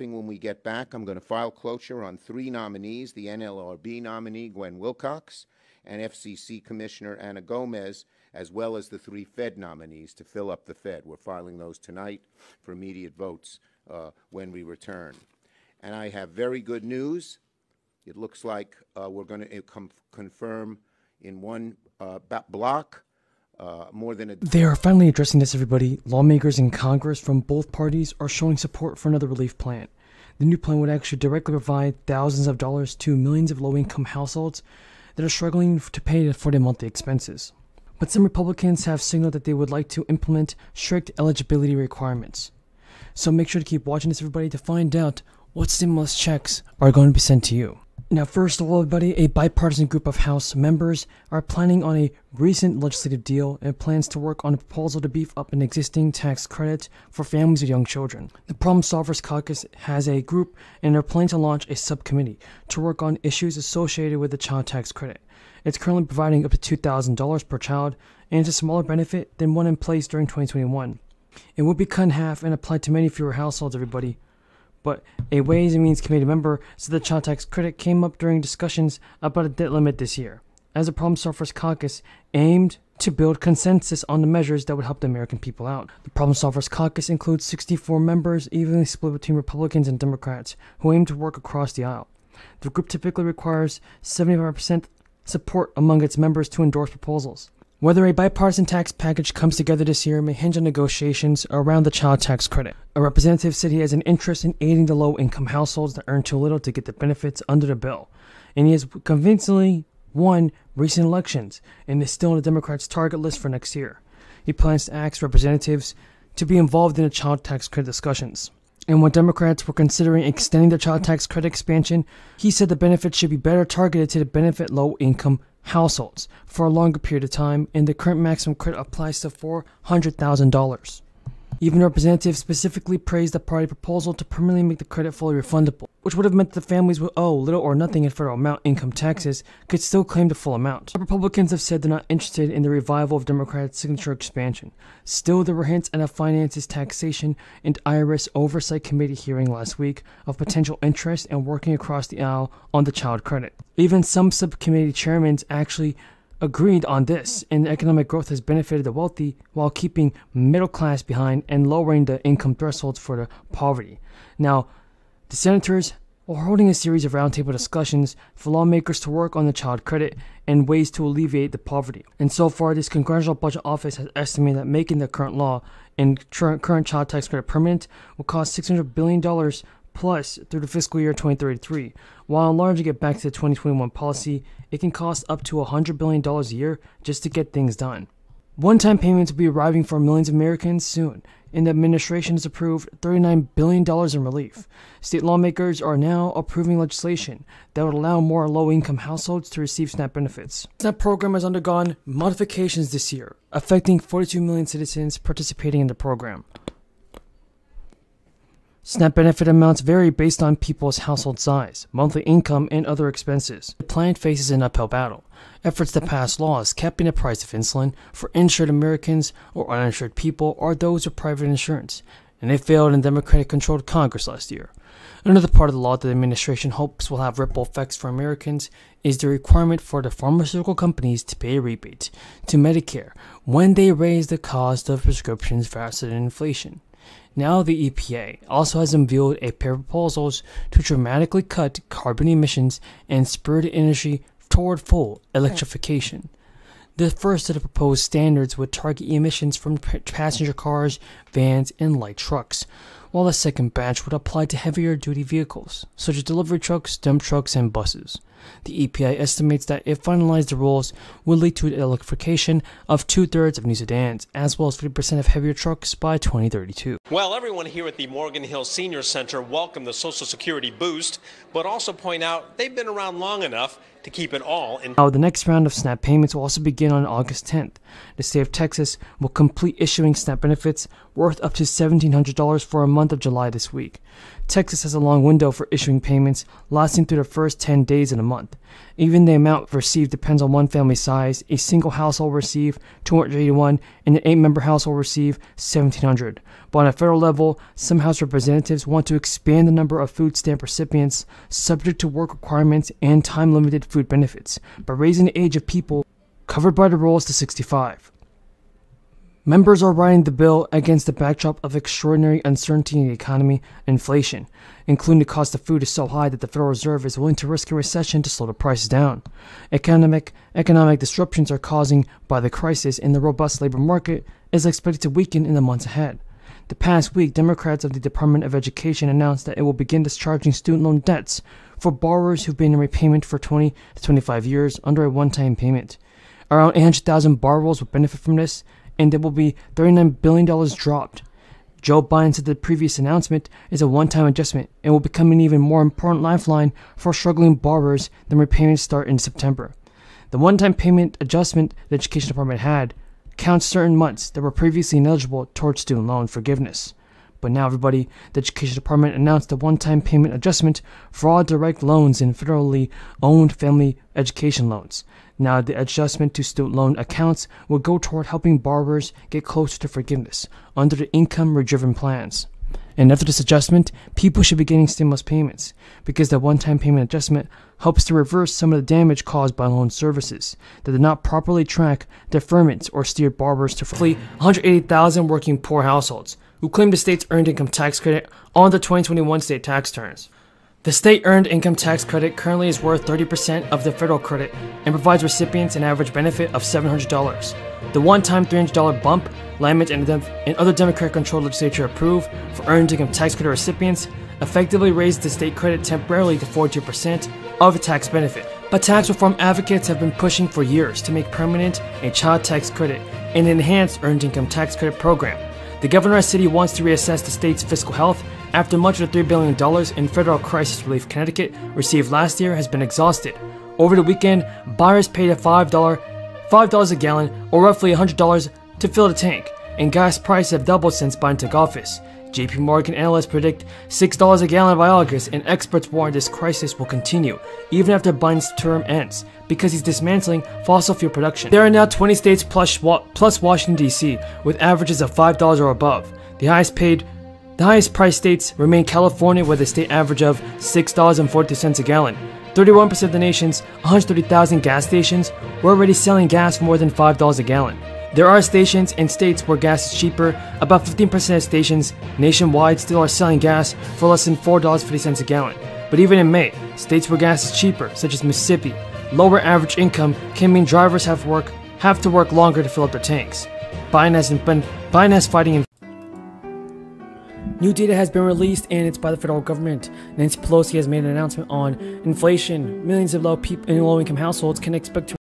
stopping when we get back. I'm going to file cloture on 3 nominees, the NLRB nominee, Gwen Wilcox, and FCC Commissioner Ana Gomez, as well as the 3 Fed nominees to fill up the Fed. We're filing those tonight for immediate votes when we return. And I have very good news. It looks like we're going to confirm in one block more than a... They are finally addressing this, everybody. Lawmakers in Congress from both parties are showing support for another relief plan. The new plan would actually directly provide thousands of dollars to millions of low-income households that are struggling to pay for their monthly expenses. But some Republicans have signaled that they would like to implement strict eligibility requirements. So make sure to keep watching this, everybody, to find out what stimulus checks are going to be sent to you. Now, first of all, everybody, a bipartisan group of House members are planning on a recent legislative deal and plans to work on a proposal to beef up an existing tax credit for families with young children. The Problem Solvers Caucus has a group, and they're planning to launch a subcommittee to work on issues associated with the child tax credit. It's currently providing up to $2,000 per child, and it's a smaller benefit than one in place during 2021. It would be cut in half and applied to many fewer households, everybody. But a Ways and Means Committee member said the child tax credit came up during discussions about a debt limit this year, as the Problem Solvers Caucus aimed to build consensus on the measures that would help the American people out. The Problem Solvers Caucus includes 64 members, evenly split between Republicans and Democrats, who aim to work across the aisle. The group typically requires 75% support among its members to endorse proposals. Whether a bipartisan tax package comes together this year may hinge on negotiations around the child tax credit. A representative said he has an interest in aiding the low-income households that earn too little to get the benefits under the bill, and he has convincingly won recent elections and is still on the Democrats' target list for next year. He plans to ask representatives to be involved in the child tax credit discussions. And when Democrats were considering extending the child tax credit expansion, he said the benefits should be better targeted to benefit low-income households for a longer period of time, and the current maximum credit applies to $400,000. Even representatives specifically praised the party proposal to permanently make the credit fully refundable, which would have meant that the families who owe little or nothing in federal amount income taxes could still claim the full amount. Republicans have said they're not interested in the revival of Democrats' signature expansion. Still, there were hints at a Finances, Taxation, and IRS Oversight Committee hearing last week of potential interest in working across the aisle on the child credit. Even some subcommittee chairmen actually agreed on this, and economic growth has benefited the wealthy while keeping middle class behind and lowering the income thresholds for the poverty. Now, the senators are holding a series of roundtable discussions for lawmakers to work on the child credit and ways to alleviate the poverty. And so far, this Congressional Budget Office has estimated that making the current law and current child tax credit permanent will cost $600 billion plus through the fiscal year 2033. While enlarging it back to the 2021 policy, it can cost up to $100 billion a year just to get things done. One-time payments will be arriving for millions of Americans soon, and the administration has approved $39 billion in relief. State lawmakers are now approving legislation that would allow more low-income households to receive SNAP benefits. The SNAP program has undergone modifications this year, affecting 42 million citizens participating in the program. SNAP benefit amounts vary based on people's household size, monthly income, and other expenses. The plan faces an uphill battle. Efforts to pass laws capping the price of insulin for insured Americans or uninsured people or those with private insurance, and they failed in Democratic-controlled Congress last year. Another part of the law that the administration hopes will have ripple effects for Americans is the requirement for the pharmaceutical companies to pay a rebate to Medicare when they raise the cost of prescriptions faster than inflation. Now the EPA also has unveiled a pair of proposals to dramatically cut carbon emissions and spur the industry toward full electrification. The first of the proposed standards would target emissions from passenger cars, vans, and light trucks, while the second batch would apply to heavier duty vehicles, such as delivery trucks, dump trucks, and buses. The EPA estimates that if finalized, the rules will lead to the electrification of 2/3 of new sedans, as well as 50% of heavier trucks by 2032. Well, everyone here at the Morgan Hill Senior Center welcome the Social Security boost, but also point out they've been around long enough to keep it all in. Now, the next round of SNAP payments will also begin on August 10th. The state of Texas will complete issuing SNAP benefits worth up to $1,700 for a month of July this week. Texas has a long window for issuing payments, lasting through the first 10 days of the month. Even the amount received depends on one family size. A single household will receive $281, and an 8-member household will receive $1,700. But on a federal level, some House representatives want to expand the number of food stamp recipients subject to work requirements and time-limited food benefits by raising the age of people covered by the rules to 65. Members are writing the bill against the backdrop of extraordinary uncertainty in the economy and inflation, including the cost of food is so high that the Federal Reserve is willing to risk a recession to slow the prices down. Economic disruptions are caused by the crisis, and the robust labor market is expected to weaken in the months ahead. The past week, Democrats of the Department of Education announced that it will begin discharging student loan debts for borrowers who've been in repayment for 20 to 25 years under a one-time payment. Around 800,000 borrowers will benefit from this, and there will be $39 billion dropped. Joe Biden said the previous announcement is a one-time adjustment and will become an even more important lifeline for struggling borrowers than repayments start in September. The one-time payment adjustment the Education Department had counts certain months that were previously ineligible towards student loan forgiveness. But now, everybody, the Education Department announced a one-time payment adjustment for all direct loans and federally owned family education loans. Now, the adjustment to student loan accounts will go toward helping borrowers get closer to forgiveness under the income-driven plans. And after this adjustment, people should be getting stimulus payments because the one-time payment adjustment helps to reverse some of the damage caused by loan services that did not properly track deferments or steer borrowers to 180,000 working poor households who claim the state's earned income tax credit on the 2021 state tax returns. The state earned income tax credit currently is worth 30% of the federal credit and provides recipients an average benefit of $700. The one-time $300 bump Lamont and other Democrat-controlled legislature approved for earned income tax credit recipients effectively raised the state credit temporarily to 42% of the tax benefit. But tax reform advocates have been pushing for years to make permanent a child tax credit and enhance earned income tax credit program. The governor of the city wants to reassess the state's fiscal health after much of the $3 billion in federal crisis relief Connecticut received last year has been exhausted. Over the weekend, buyers paid a $5 a gallon, or roughly $100 to fill the tank, and gas prices have doubled since Biden took office. JP Morgan analysts predict $6 a gallon by August, and experts warn this crisis will continue even after Biden's term ends because he's dismantling fossil fuel production. There are now 20 states plus Washington, D.C. with averages of $5 or above. The highest price states remain California with a state average of $6.42 a gallon. 31% of the nation's 130,000 gas stations were already selling gas for more than $5 a gallon. There are stations and states where gas is cheaper. About 15% of stations nationwide still are selling gas for less than $4.50 a gallon. But even in May, states where gas is cheaper, such as Mississippi, lower average income can mean drivers have to work longer to fill up their tanks. Biden has fighting. New data has been released, and it's by the federal government. Nancy Pelosi has made an announcement on inflation. Millions of low-income households can expect to